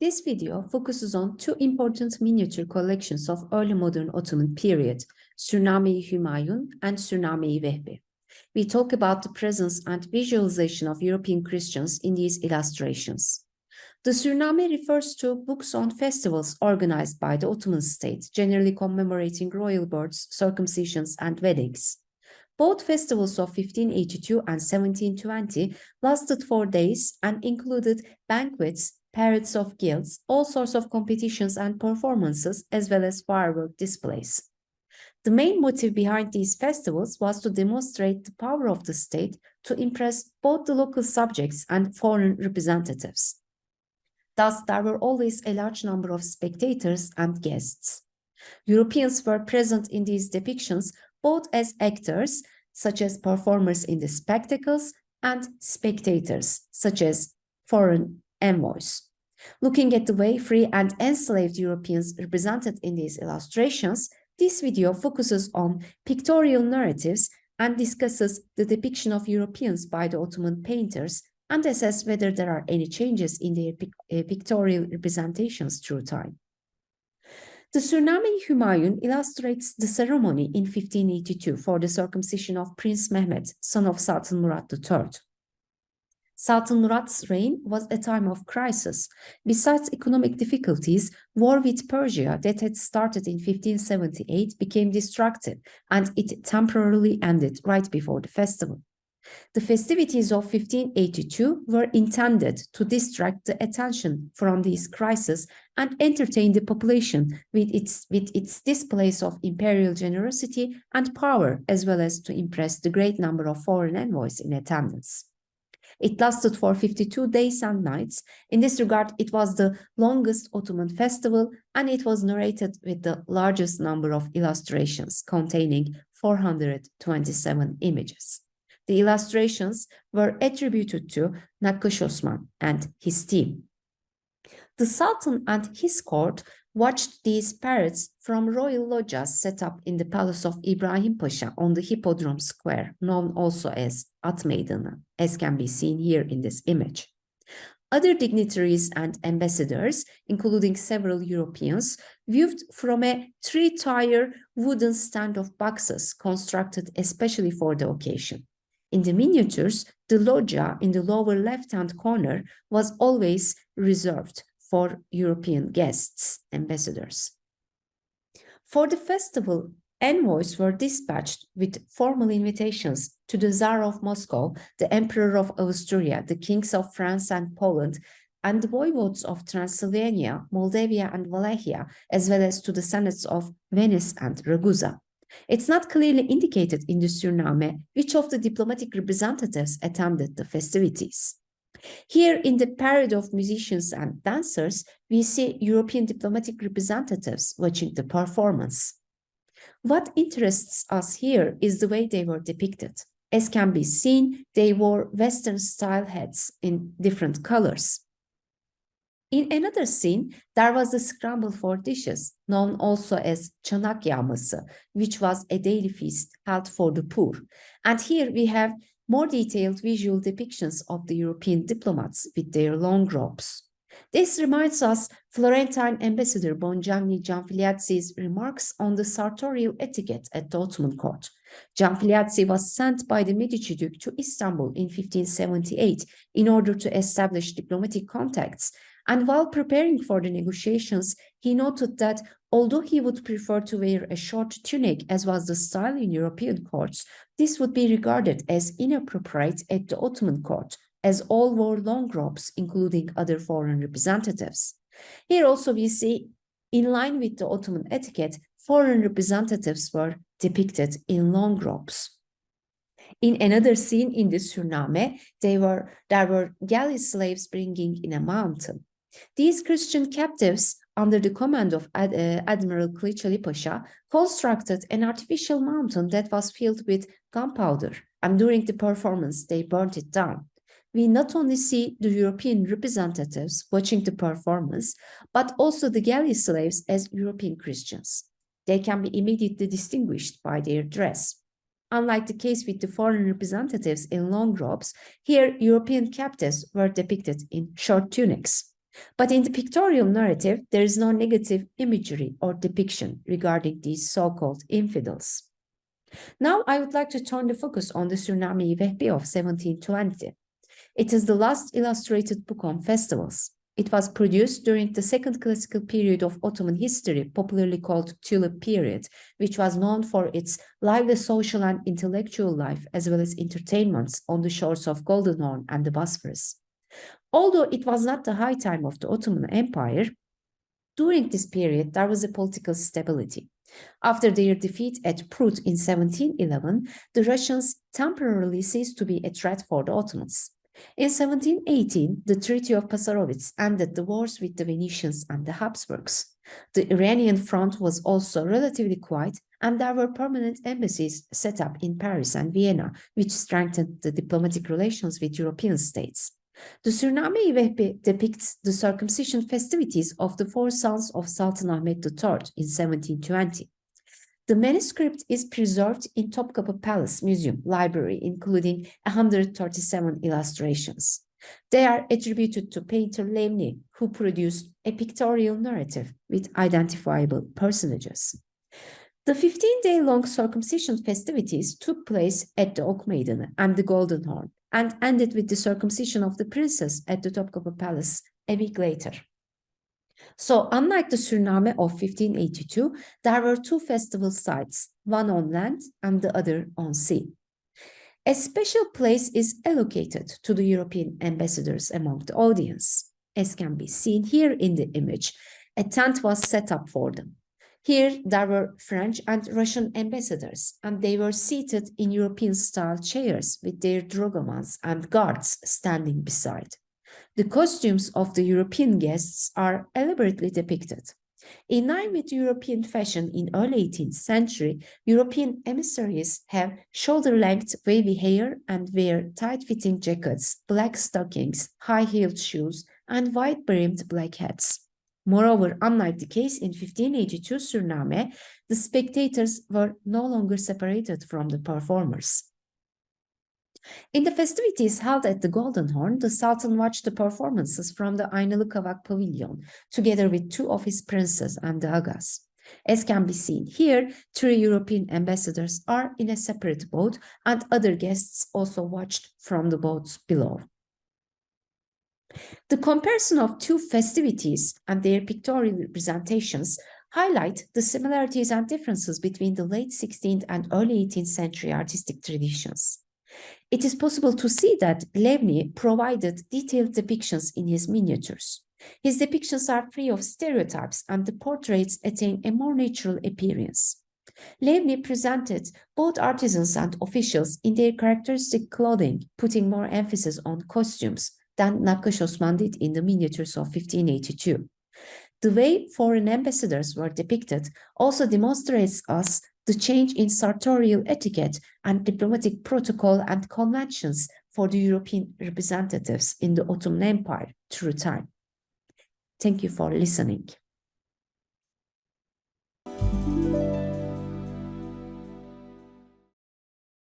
This video focuses on two important miniature collections of early modern Ottoman period, Surname-i Hümayun and Surname-i Vehbi. We talk about the presence and visualization of European Christians in these illustrations. The Surname refers to books on festivals organized by the Ottoman state, generally commemorating royal births, circumcisions, and weddings. Both festivals of 1582 and 1720 lasted 4 days and included banquets, parades of guilds, all sorts of competitions and performances, as well as firework displays. The main motive behind these festivals was to demonstrate the power of the state to impress both the local subjects and foreign representatives. Thus, there were always a large number of spectators and guests. Europeans were present in these depictions both as actors, such as performers in the spectacles, and spectators, such as foreign envoys. Looking at the way free and enslaved Europeans represented in these illustrations, this video focuses on pictorial narratives and discusses the depiction of Europeans by the Ottoman painters and assess whether there are any changes in their pictorial representations through time. The Surname-i Hümayun illustrates the ceremony in 1582 for the circumcision of Prince Mehmed, son of Sultan Murad III. Sultan Murad's reign was a time of crisis. Besides economic difficulties, war with Persia that had started in 1578 became destructive, and it temporarily ended right before the festival. The festivities of 1582 were intended to distract the attention from this crisis and entertain the population with its displays of imperial generosity and power, as well as to impress the great number of foreign envoys in attendance. It lasted for 52 days and nights. In this regard, it was the longest Ottoman festival, and it was narrated with the largest number of illustrations, containing 427 images. The illustrations were attributed to Nakkash Osman and his team. The Sultan and his court watched these parades from royal lodges set up in the palace of Ibrahim Pasha on the Hippodrome Square, known also as At Meydanı, as can be seen here in this image. Other dignitaries and ambassadors, including several Europeans, viewed from a 3-tier wooden stand of boxes constructed especially for the occasion. In the miniatures, the loggia in the lower left-hand corner was always reserved for European guests, ambassadors. For the festival, envoys were dispatched with formal invitations to the Tsar of Moscow, the Emperor of Austria, the kings of France and Poland, and the voivodes of Transylvania, Moldavia, and Wallachia, as well as to the senates of Venice and Ragusa. It's not clearly indicated in the Surname which of the diplomatic representatives attended the festivities. Here in the parade of musicians and dancers, we see European diplomatic representatives watching the performance. What interests us here is the way they were depicted. As can be seen, they wore Western-style hats in different colors. In another scene, there was a scramble for dishes, known also as çanak yağması, which was a daily feast held for the poor. And here we have more detailed visual depictions of the European diplomats with their long robes. This reminds us Florentine ambassador Bongianni Gianfiliazzi's remarks on the sartorial etiquette at the Ottoman court. Gianfiliazzi was sent by the Medici Duke to Istanbul in 1578 in order to establish diplomatic contacts, and while preparing for the negotiations, he noted that although he would prefer to wear a short tunic, as was the style in European courts, this would be regarded as inappropriate at the Ottoman court, as all wore long robes, including other foreign representatives. Here also we see, in line with the Ottoman etiquette, foreign representatives were depicted in long robes. In another scene in the Surname, there were galley slaves bringing in a mountain. These Christian captives, under the command of Admiral Kılıçali Pasha, constructed an artificial mountain that was filled with gunpowder, and during the performance, they burnt it down. We not only see the European representatives watching the performance, but also the galley slaves as European Christians. They can be immediately distinguished by their dress. Unlike the case with the foreign representatives in long robes, here European captives were depicted in short tunics. But in the pictorial narrative, there is no negative imagery or depiction regarding these so-called infidels. Now I would like to turn the focus on the Surname-i Vehbi of 1720. It is the last illustrated book on festivals. It was produced during the second classical period of Ottoman history, popularly called Tulip period, which was known for its lively social and intellectual life, as well as entertainments on the shores of Golden Horn and the Bosphorus. Although it was not the high time of the Ottoman Empire, during this period there was a political stability. After their defeat at Prut in 1711, the Russians temporarily ceased to be a threat for the Ottomans. In 1718, the Treaty of Passarowitz ended the wars with the Venetians and the Habsburgs. The Iranian front was also relatively quiet, and there were permanent embassies set up in Paris and Vienna, which strengthened the diplomatic relations with European states. The Surname-i Vehbi depicts the circumcision festivities of the four sons of Sultan Ahmet III in 1720. The manuscript is preserved in Topkapı Palace Museum Library, including 137 illustrations. They are attributed to painter Levni, who produced a pictorial narrative with identifiable personages. The 15-day-long circumcision festivities took place at the Ok Meydanı and the Golden Horn, and ended with the circumcision of the princess at the Topkapı Palace a week later. So, unlike the Surname of 1582, there were two festival sites, one on land and the other on sea. A special place is allocated to the European ambassadors among the audience. As can be seen here in the image, a tent was set up for them. Here, there were French and Russian ambassadors, and they were seated in European-style chairs with their dragomans and guards standing beside. The costumes of the European guests are elaborately depicted. In line with European fashion in early 18th century, European emissaries have shoulder-length wavy hair and wear tight-fitting jackets, black stockings, high-heeled shoes, and wide-brimmed black hats. Moreover, unlike the case in 1582 Surname, the spectators were no longer separated from the performers. In the festivities held at the Golden Horn, the Sultan watched the performances from the Aynalı Kavak Pavilion, together with two of his princes and the Agas. As can be seen here, 3 European ambassadors are in a separate boat, and other guests also watched from the boats below. The comparison of two festivities and their pictorial representations highlight the similarities and differences between the late 16th and early 18th century artistic traditions. It is possible to see that Levni provided detailed depictions in his miniatures. His depictions are free of stereotypes, and the portraits attain a more natural appearance. Levni presented both artisans and officials in their characteristic clothing, putting more emphasis on costumes than Nakkash Osman did in the miniatures of 1582. The way foreign ambassadors were depicted also demonstrates us the change in sartorial etiquette and diplomatic protocol and conventions for the European representatives in the Ottoman Empire through time. Thank you for listening.